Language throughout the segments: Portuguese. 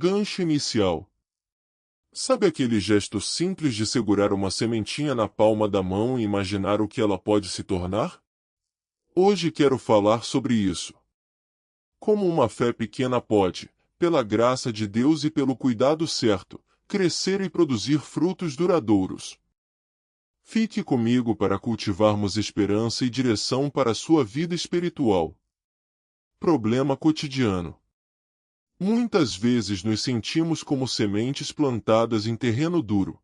Gancho inicial. Sabe aquele gesto simples de segurar uma sementinha na palma da mão e imaginar o que ela pode se tornar? Hoje quero falar sobre isso. Como uma fé pequena pode, pela graça de Deus e pelo cuidado certo, crescer e produzir frutos duradouros. Fique comigo para cultivarmos esperança e direção para a sua vida espiritual. Problema cotidiano. Muitas vezes nos sentimos como sementes plantadas em terreno duro.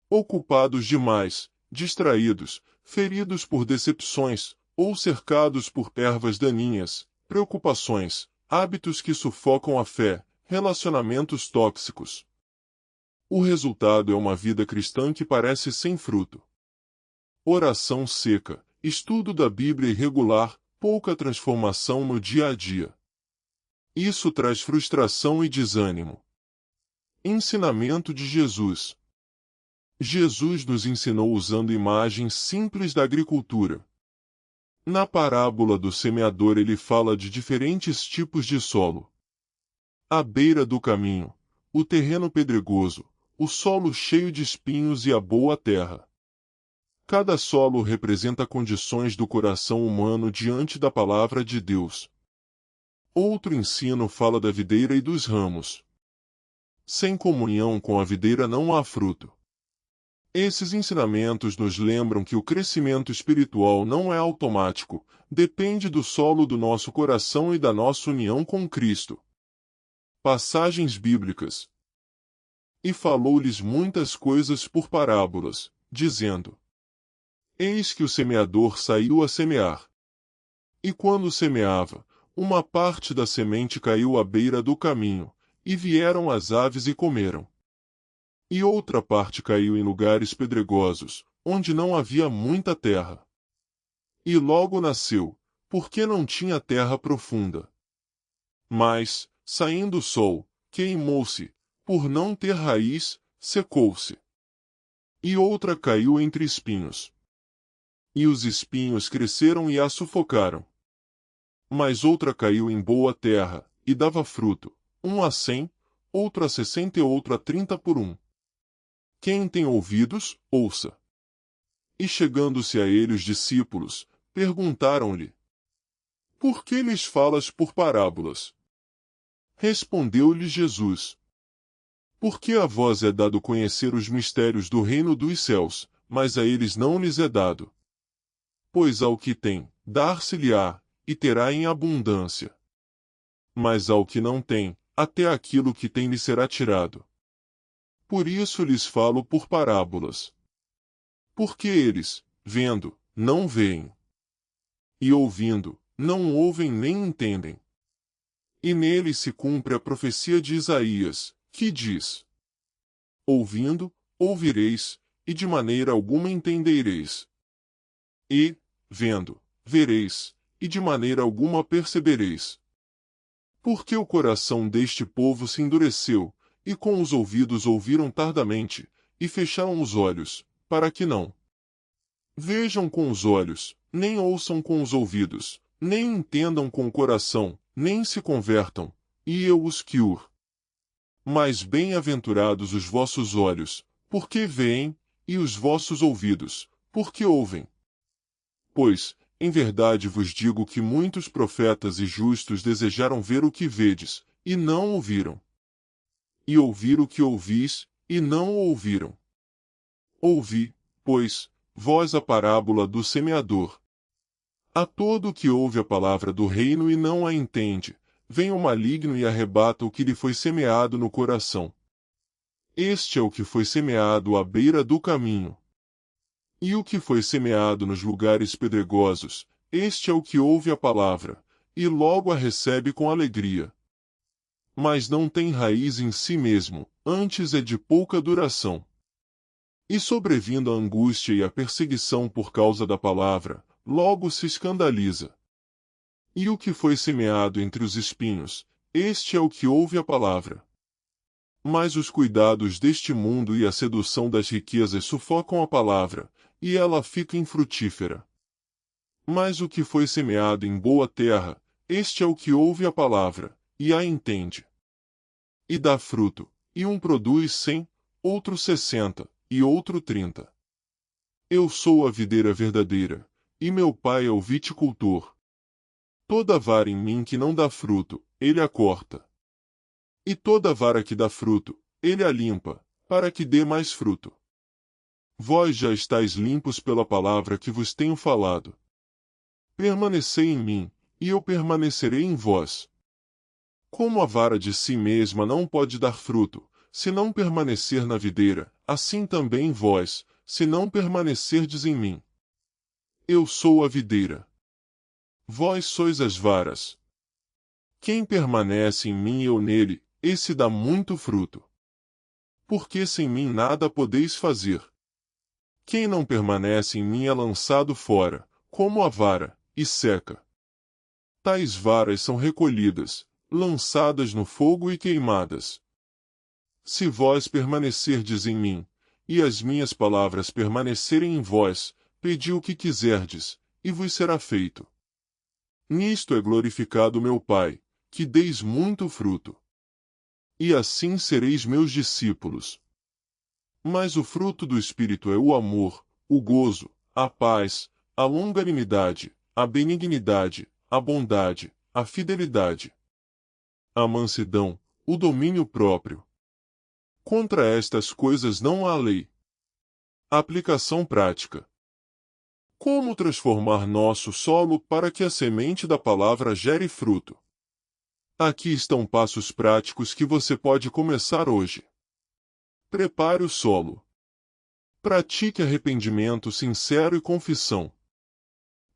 Ocupados demais, distraídos, feridos por decepções, ou cercados por ervas daninhas, preocupações, hábitos que sufocam a fé, relacionamentos tóxicos. O resultado é uma vida cristã que parece sem fruto. Oração seca, estudo da Bíblia irregular, pouca transformação no dia a dia. Isso traz frustração e desânimo. Ensinamento de Jesus. Jesus nos ensinou usando imagens simples da agricultura. Na parábola do semeador ele fala de diferentes tipos de solo. À beira do caminho, o terreno pedregoso, o solo cheio de espinhos e a boa terra. Cada solo representa condições do coração humano diante da palavra de Deus. Outro ensino fala da videira e dos ramos. Sem comunhão com a videira não há fruto. Esses ensinamentos nos lembram que o crescimento espiritual não é automático, depende do solo do nosso coração e da nossa união com Cristo. Passagens bíblicas. E falou-lhes muitas coisas por parábolas, dizendo: Eis que o semeador saiu a semear. E quando semeava, uma parte da semente caiu à beira do caminho, e vieram as aves e comeram. E outra parte caiu em lugares pedregosos, onde não havia muita terra. E logo nasceu, porque não tinha terra profunda. Mas, saindo o sol, queimou-se, por não ter raiz, secou-se. E outra caiu entre espinhos. E os espinhos cresceram e a sufocaram. Mas outra caiu em boa terra, e dava fruto, um a 100, outro a 60 e outro a 30 por um. Quem tem ouvidos, ouça. E chegando-se a ele os discípulos, perguntaram-lhe: Por que lhes falas por parábolas? Respondeu-lhe Jesus: Porque a vós é dado conhecer os mistérios do reino dos céus, mas a eles não lhes é dado. Pois ao que tem, dar-se-lhe-á, e terá em abundância. Mas ao que não tem, até aquilo que tem lhe será tirado. Por isso lhes falo por parábolas. Porque eles, vendo, não veem. E ouvindo, não ouvem nem entendem. E neles se cumpre a profecia de Isaías, que diz: Ouvindo, ouvireis, e de maneira alguma entendereis. E, vendo, vereis, e de maneira alguma percebereis. Porque o coração deste povo se endureceu, e com os ouvidos ouviram tardamente, e fecharam os olhos, para que não vejam com os olhos, nem ouçam com os ouvidos, nem entendam com o coração, nem se convertam, e eu os cure. Mas bem-aventurados os vossos olhos, porque veem, e os vossos ouvidos, porque ouvem. Pois, em verdade vos digo que muitos profetas e justos desejaram ver o que vedes, e não ouviram. E ouvir o que ouvis, e não o ouviram. Ouvi, pois, vós a parábola do semeador. A todo o que ouve a palavra do reino e não a entende, vem o maligno e arrebata o que lhe foi semeado no coração. Este é o que foi semeado à beira do caminho. E o que foi semeado nos lugares pedregosos, este é o que ouve a palavra, e logo a recebe com alegria. Mas não tem raiz em si mesmo, antes é de pouca duração. E sobrevindo a angústia e a perseguição por causa da palavra, logo se escandaliza. E o que foi semeado entre os espinhos, este é o que ouve a palavra. Mas os cuidados deste mundo e a sedução das riquezas sufocam a palavra, e ela fica infrutífera. Mas o que foi semeado em boa terra, este é o que ouve a palavra, e a entende. e dá fruto, e um produz 100, outro 60, e outro 30. Eu sou a videira verdadeira, e meu pai é o viticultor. Toda vara em mim que não dá fruto, ele a corta. E toda vara que dá fruto, ele a limpa, para que dê mais fruto. Vós já estáis limpos pela palavra que vos tenho falado. Permanecei em mim, e eu permanecerei em vós. Como a vara de si mesma não pode dar fruto, se não permanecer na videira, assim também vós, se não permanecerdes em mim. Eu sou a videira. Vós sois as varas. Quem permanece em mim e eu nele, esse dá muito fruto. Porque sem mim nada podeis fazer. Quem não permanece em mim é lançado fora, como a vara, e seca. Tais varas são recolhidas, lançadas no fogo e queimadas. Se vós permanecerdes em mim, e as minhas palavras permanecerem em vós, pedi o que quiserdes, e vos será feito. Nisto é glorificado meu Pai, que deis muito fruto. E assim sereis meus discípulos. Mas o fruto do Espírito é o amor, o gozo, a paz, a longanimidade, a benignidade, a bondade, a fidelidade, a mansidão, o domínio próprio. Contra estas coisas não há lei. Aplicação prática. Como transformar nosso solo para que a semente da palavra gere fruto? Aqui estão passos práticos que você pode começar hoje. Prepare o solo. Pratique arrependimento sincero e confissão.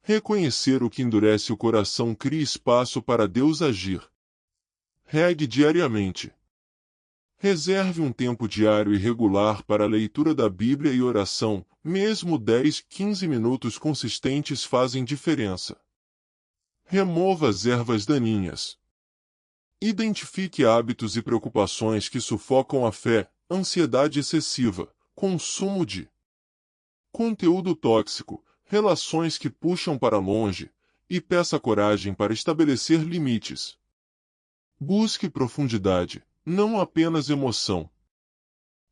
Reconhecer o que endurece o coração cria espaço para Deus agir. Regue diariamente. Reserve um tempo diário e regular para a leitura da Bíblia e oração, mesmo 10, 15 minutos consistentes fazem diferença. Remova as ervas daninhas. Identifique hábitos e preocupações que sufocam a fé, ansiedade excessiva, consumo de conteúdo tóxico, relações que puxam para longe, e peça coragem para estabelecer limites. Busque profundidade, não apenas emoção.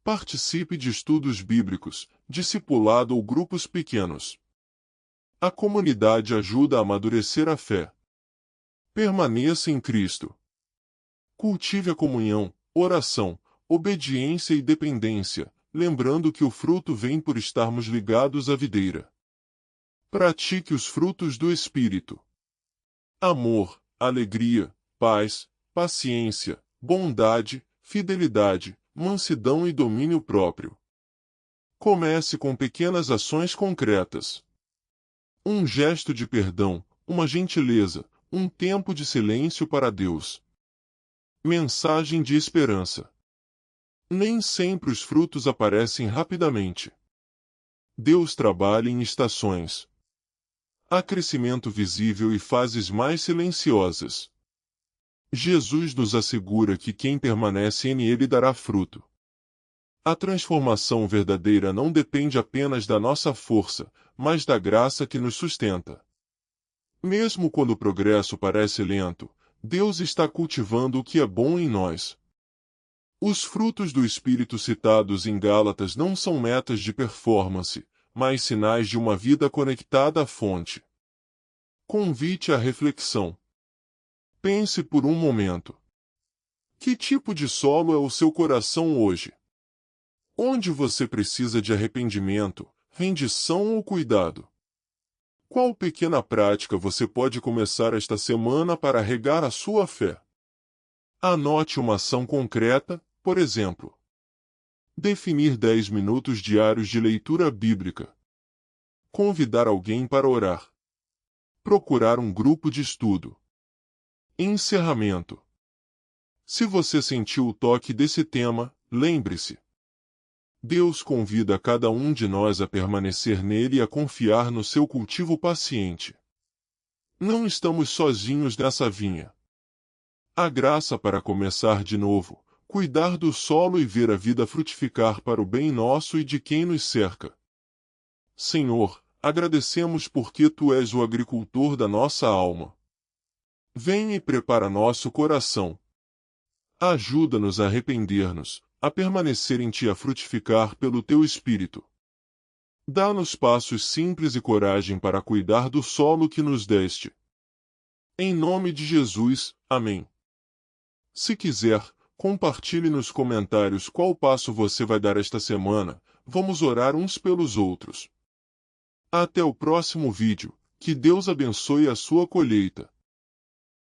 Participe de estudos bíblicos, discipulado ou grupos pequenos. A comunidade ajuda a amadurecer a fé. Permaneça em Cristo. Cultive a comunhão, oração, obediência e dependência, lembrando que o fruto vem por estarmos ligados à videira. Pratique os frutos do Espírito: amor, alegria, paz, paciência, bondade, fidelidade, mansidão e domínio próprio. Comece com pequenas ações concretas. Um gesto de perdão, uma gentileza, um tempo de silêncio para Deus. Mensagem de esperança. Nem sempre os frutos aparecem rapidamente. Deus trabalha em estações. Há crescimento visível e fases mais silenciosas. Jesus nos assegura que quem permanece nele dará fruto. A transformação verdadeira não depende apenas da nossa força, mas da graça que nos sustenta. Mesmo quando o progresso parece lento, Deus está cultivando o que é bom em nós. Os frutos do Espírito citados em Gálatas não são metas de performance, mas sinais de uma vida conectada à fonte. Convite à reflexão. Pense por um momento. Que tipo de solo é o seu coração hoje? Onde você precisa de arrependimento, rendição ou cuidado? Qual pequena prática você pode começar esta semana para regar a sua fé? Anote uma ação concreta, por exemplo. Definir 10 minutos diários de leitura bíblica. Convidar alguém para orar. Procurar um grupo de estudo. Encerramento. Se você sentiu o toque desse tema, lembre-se. Deus convida cada um de nós a permanecer nele e a confiar no seu cultivo paciente. Não estamos sozinhos nessa vinha. Há graça para começar de novo, cuidar do solo e ver a vida frutificar para o bem nosso e de quem nos cerca. Senhor, agradecemos porque Tu és o agricultor da nossa alma. Vem e prepara nosso coração. Ajuda-nos a arrepender-nos, a permanecer em Ti, a frutificar pelo Teu Espírito. Dá-nos passos simples e coragem para cuidar do solo que nos deste. Em nome de Jesus, amém. Se quiser, compartilhe nos comentários qual passo você vai dar esta semana. Vamos orar uns pelos outros. Até o próximo vídeo. Que Deus abençoe a sua colheita.